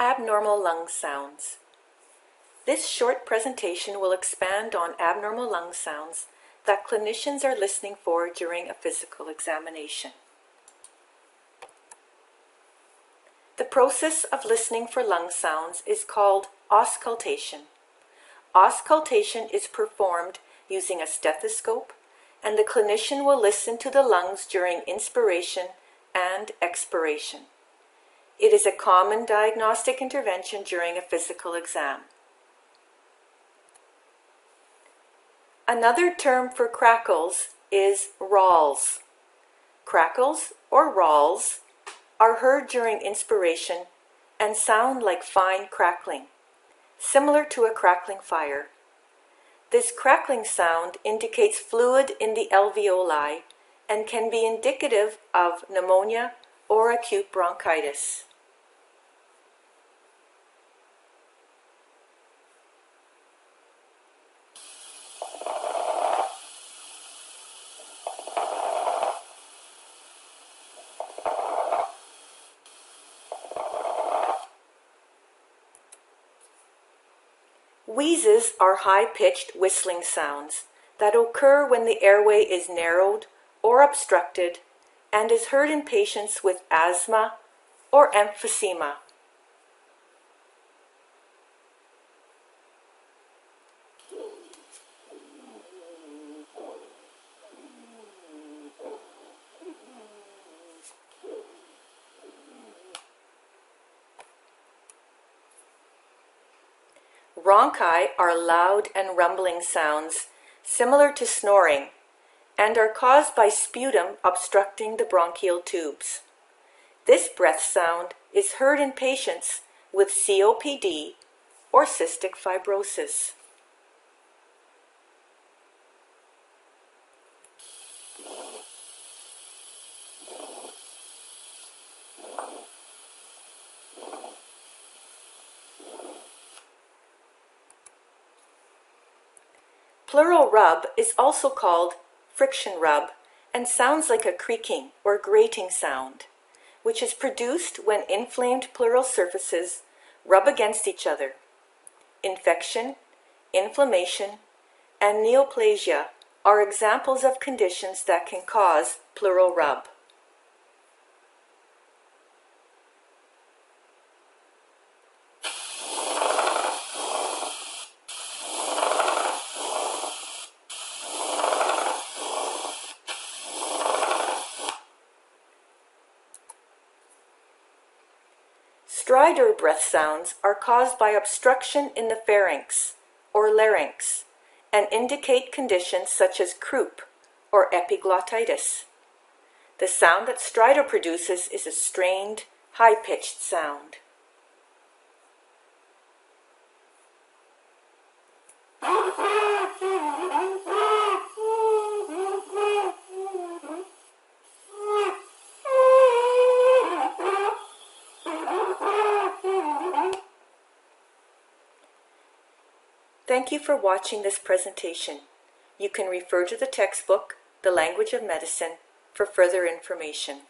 Abnormal lung sounds. This short presentation will expand on abnormal lung sounds that clinicians are listening for during a physical examination. The process of listening for lung sounds is called auscultation. Auscultation is performed using a stethoscope, and the clinician will listen to the lungs during inspiration and expiration. It is a common diagnostic intervention during a physical exam. Another term for crackles is ralls. Crackles or ralls are heard during inspiration and sound like fine crackling, similar to a crackling fire. This crackling sound indicates fluid in the alveoli and can be indicative of pneumonia or acute bronchitis. Wheezes are high-pitched whistling sounds that occur when the airway is narrowed or obstructed and is heard in patients with asthma or emphysema. Rhonchi are loud and rumbling sounds similar to snoring and are caused by sputum obstructing the bronchial tubes. This breath sound is heard in patients with COPD or cystic fibrosis. Pleural rub is also called friction rub and sounds like a creaking or grating sound, which is produced when inflamed pleural surfaces rub against each other. Infection, inflammation, and neoplasia are examples of conditions that can cause pleural rub. Stridor breath sounds are caused by obstruction in the pharynx or larynx and indicate conditions such as croup or epiglottitis. The sound that stridor produces is a strained, high-pitched sound. Thank you for watching this presentation. You can refer to the textbook, The Language of Medicine, for further information.